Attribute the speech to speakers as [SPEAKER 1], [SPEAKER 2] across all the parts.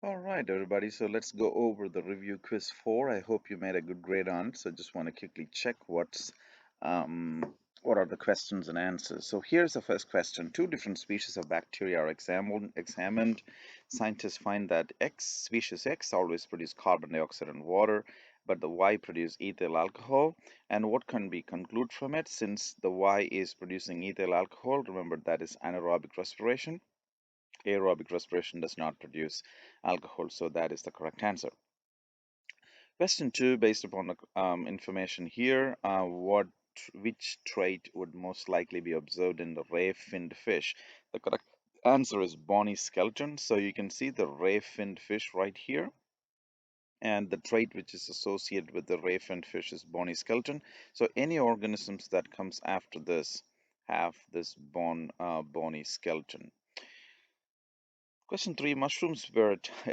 [SPEAKER 1] All right, everybody. So let's go over the review quiz 4. I hope you made a good grade on it. So just want to quickly check what are the questions and answers. So here's the first question. Two different species of bacteria are examined. Scientists find that species X always produce carbon dioxide and water, but the Y produce ethyl alcohol. And what can we conclude from it? Since the Y is producing ethyl alcohol, remember that is anaerobic respiration. Aerobic respiration does not produce alcohol, so that is the correct answer. Question 2, based upon the information here, which trait would most likely be observed in the ray-finned fish? The correct answer is bony skeleton. So you can see the ray-finned fish right here, and the trait which is associated with the ray-finned fish is bony skeleton. So any organisms that comes after this have this bony skeleton. Question 3, mushrooms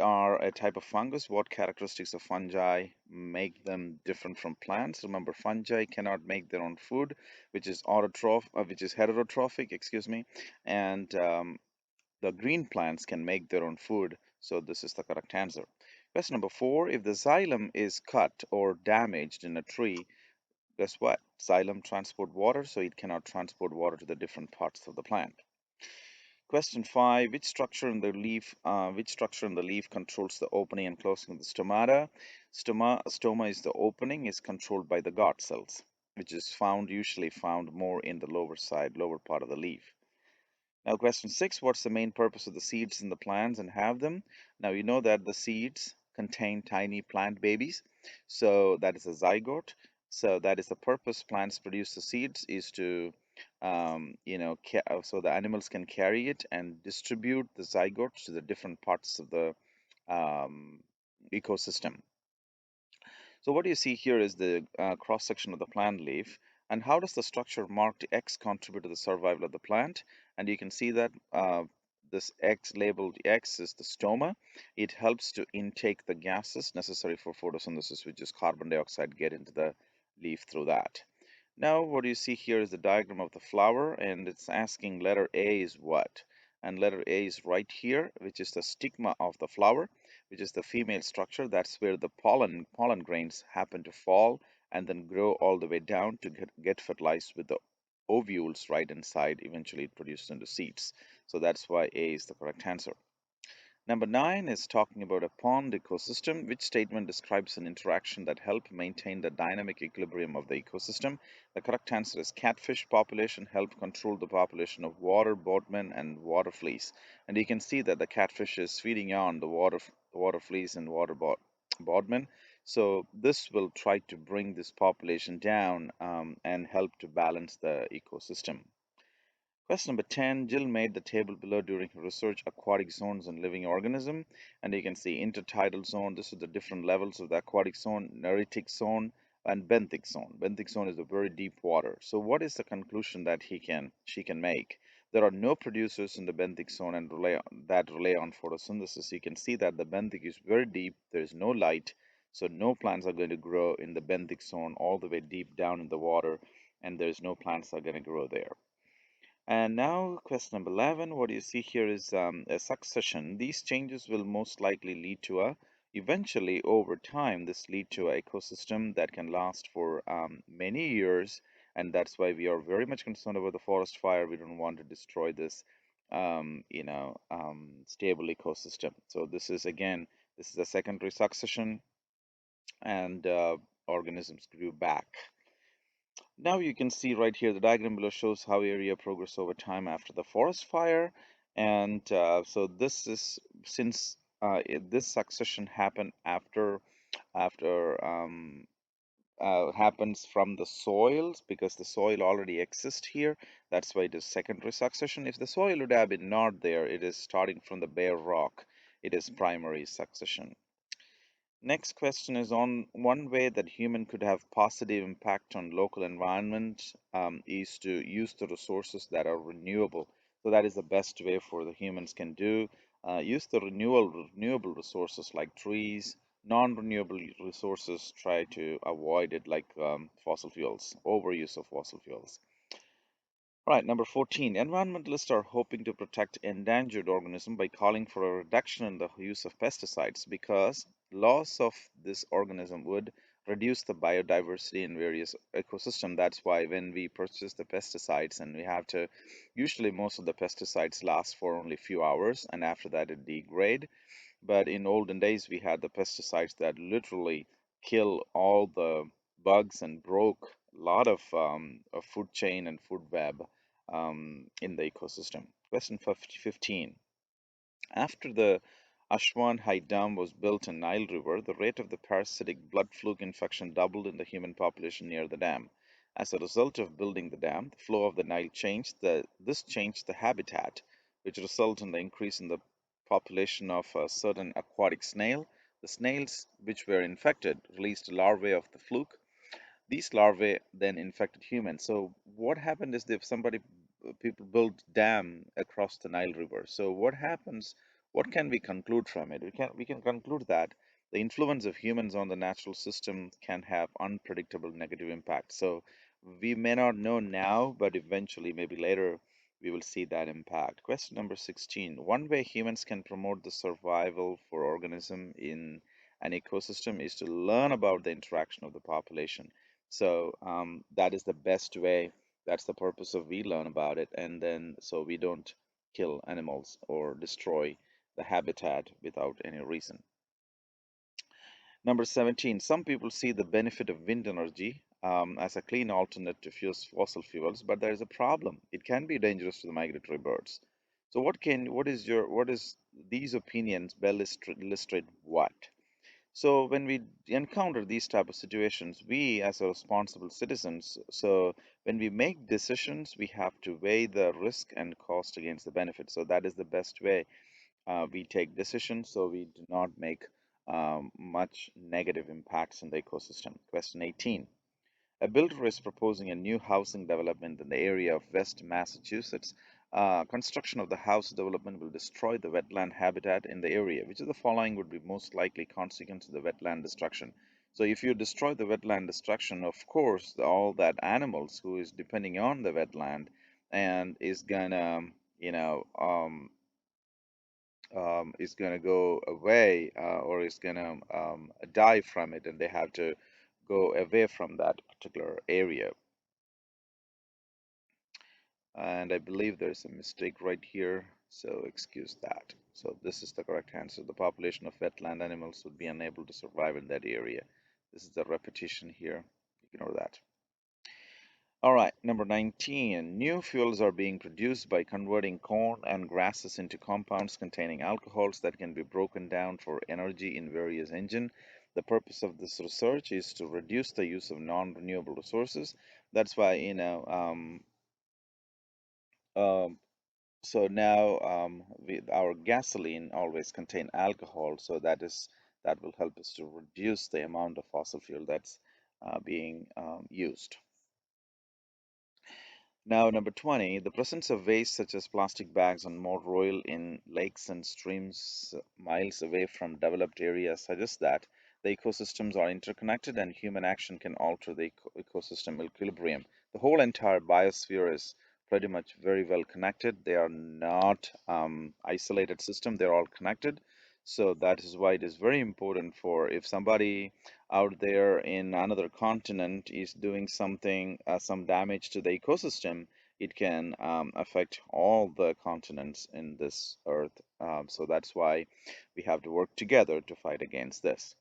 [SPEAKER 1] are a type of fungus. What characteristics of fungi make them different from plants? Remember, fungi cannot make their own food, which is heterotrophic, excuse me, and the green plants can make their own food. So this is the correct answer. Question number 4, if the xylem is cut or damaged in a tree, guess what? Xylem transport water, so it cannot transport water to the different parts of the plant. Question 5, which structure in the leaf controls the opening and closing of the stomata? Stoma is the opening, is controlled by the guard cells, which is usually found more in the lower part of the leaf. Now, question 6, what's the main purpose of the seeds in the plants and have them? Now, you know that the seeds contain tiny plant babies, so that is a zygote. So that is the purpose plants produce the seeds is to, so the animals can carry it and distribute the zygotes to the different parts of the um, ecosystem. So what you see here is the cross section of the plant leaf. And how does the structure marked X contribute to the survival of the plant? And you can see that this X labeled X is the stoma. It helps to intake the gases necessary for photosynthesis, which is carbon dioxide, get into the leaf through that. Now, what you see here is the diagram of the flower, and it's asking letter A is what? And letter A is right here, which is the stigma of the flower, which is the female structure. That's where the pollen grains happen to fall and then grow all the way down to get fertilized with the ovules right inside. Eventually, it produces into seeds. So that's why A is the correct answer. Number 9 is talking about a pond ecosystem. Which statement describes an interaction that help maintain the dynamic equilibrium of the ecosystem? The correct answer is catfish population help control the population of water boatmen and water fleas. And you can see that the catfish is feeding on the water fleas and boatmen. So this will try to bring this population down and help to balance the ecosystem. Question number 10, Jill made the table below during her research aquatic zones and living organism. And you can see intertidal zone, this is the different levels of the aquatic zone, neritic zone, and benthic zone. Benthic zone is the very deep water. So what is the conclusion that she can make? There are no producers in the benthic zone and rely on photosynthesis. You can see that the benthic is very deep, there is no light, so no plants are going to grow in the benthic zone all the way deep down in the water, and there's no plants that are going to grow there. And now, question number 11, what you see here is a succession. These changes will most likely lead to eventually over time, this lead to an ecosystem that can last for many years. And that's why we are very much concerned about the forest fire. We don't want to destroy this, stable ecosystem. So this is a secondary succession, and organisms grew back. Now you can see right here, the diagram below shows how area progress over time after the forest fire. And so this is since this succession happened after happens from the soils, because the soil already exists here. That's why it is secondary succession. If the soil would have been not there, it is starting from the bare rock. It is primary succession. Next question is on one way that human could have positive impact on local environment is to use the resources that are renewable. So that is the best way for the humans can do. Use the renewable resources like trees. Non-renewable resources, try to avoid it like fossil fuels, overuse of fossil fuels. Right, number 14. Environmentalists are hoping to protect endangered organisms by calling for a reduction in the use of pesticides because loss of this organism would reduce the biodiversity in various ecosystems. That's why when we purchase the pesticides and we have to, usually most of the pesticides last for only a few hours and after that it degrade. But in olden days, we had the pesticides that literally kill all the bugs and broke a lot of food chain and food web in the ecosystem. Question 15. After the Ashwan Dam was built in Nile River, the rate of the parasitic blood fluke infection doubled in the human population near the dam. As a result of building the dam, the flow of the Nile changed. This changed the habitat, which resulted in the increase in the population of a certain aquatic snail. The snails which were infected released larvae of the fluke. These larvae then infected humans. So what happened is if people build dam across the Nile River. So what happens? What can we conclude from it? We can conclude that the influence of humans on the natural system can have unpredictable negative impact. So we may not know now, but eventually, maybe later, we will see that impact. Question number 16. One way humans can promote the survival for organism in an ecosystem is to learn about the interaction of the population. So that is the best way. That's the purpose of we learn about it, and then so we don't kill animals or destroy the habitat without any reason. Number 17, some people see the benefit of wind energy as a clean alternate to fossil fuels, but there is a problem. It can be dangerous to the migratory birds. So what is these opinions illustrate what? So when we encounter these type of situations, we as a responsible citizens, so when we make decisions, we have to weigh the risk and cost against the benefit. So that is the best way we take decisions, so we do not make much negative impacts in the ecosystem. Question 18. A builder is proposing a new housing development in the area of West Massachusetts. Construction of the house development will destroy the wetland habitat in the area. Which of the following would be most likely consequence of the wetland destruction? So, if you destroy the wetland destruction, of course, all that animals who is depending on the wetland and is gonna go away or is gonna die from it, and they have to go away from that particular area. And I believe there's a mistake right here, so excuse that. So this is the correct answer. The population of wetland animals would be unable to survive in that area. This is the repetition here. Ignore that. All right, number 19. New fuels are being produced by converting corn and grasses into compounds containing alcohols that can be broken down for energy in various engines. The purpose of this research is to reduce the use of non-renewable resources. That's why, um, so now our gasoline always contain alcohol, so that will help us to reduce the amount of fossil fuel that's being used. Now, number 20, the presence of waste such as plastic bags and motor oil in lakes and streams miles away from developed areas suggests that the ecosystems are interconnected and human action can alter the ecosystem equilibrium. The whole entire biosphere is pretty much very well connected. They are not isolated system, they're all connected. So that is why it is very important for if somebody out there in another continent is doing something, some damage to the ecosystem, it can affect all the continents in this earth. So that's why we have to work together to fight against this.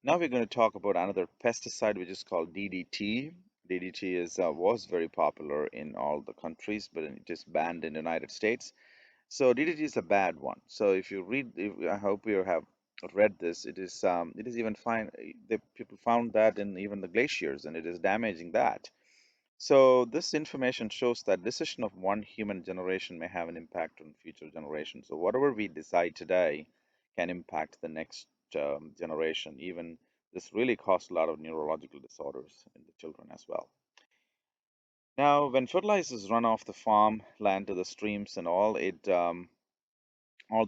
[SPEAKER 1] Now we're going to talk about another pesticide which is called DDT. DDT was very popular in all the countries, but it is banned in the United States. So DDT is a bad one. So if you read, I hope you have read this. It is even fine. The people found that in even the glaciers, and it is damaging that. So this information shows that decision of one human generation may have an impact on future generations. So whatever we decide today can impact the next generation. Even this really causes a lot of neurological disorders in the children as well. Now, when fertilizers run off the farm land to the streams and all the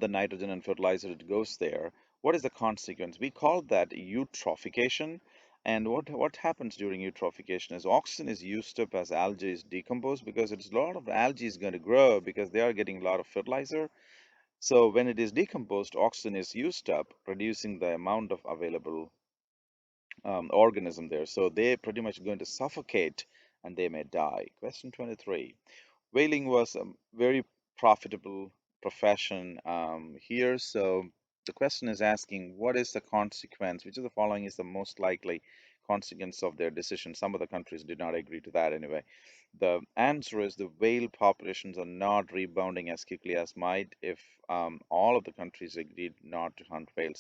[SPEAKER 1] nitrogen and fertilizer that goes there, what is the consequence? We call that eutrophication. And what happens during eutrophication is oxygen is used up as algae is decomposed because it's a lot of algae is going to grow because they are getting a lot of fertilizer. So when it is decomposed, oxygen is used up, reducing the amount of available organism there. So they pretty much going to suffocate and they may die. Question 23. Whaling was a very profitable profession here. So the question is asking, what is the consequence? Which of the following is the most likely consequence of their decision? Some of the countries did not agree to that anyway. The answer is the whale populations are not rebounding as quickly as might if all of the countries agreed not to hunt whales.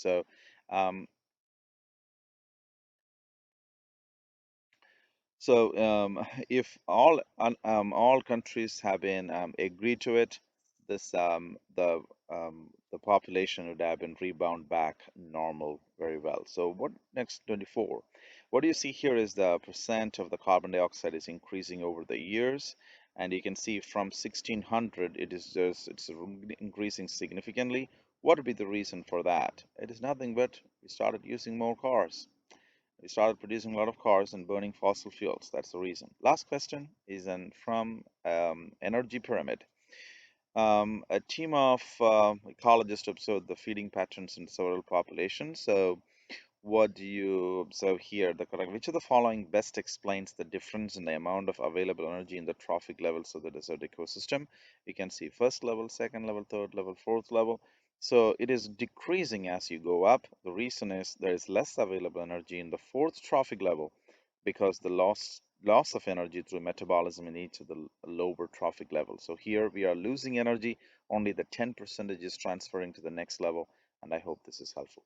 [SPEAKER 1] So um, if all countries have been agreed to it, this the population would have been rebound back normal very well. So what next 24? What do you see here is the percent of the carbon dioxide is increasing over the years, and you can see from 1600 it's increasing significantly. What would be the reason for that? It is nothing but we started using more cars. We started producing a lot of cars and burning fossil fuels. That's the reason. Last question is from Energy Pyramid. A team of ecologists observed the feeding patterns in several populations. So what do you observe here? Which of the following best explains the difference in the amount of available energy in the trophic levels of the desert ecosystem? You can see first level, second level, third level, fourth level. So it is decreasing as you go up. The reason is there is less available energy in the fourth trophic level because the loss of energy through metabolism in each of the lower trophic levels. So here we are losing energy, only the 10% is transferring to the next level, and I hope this is helpful.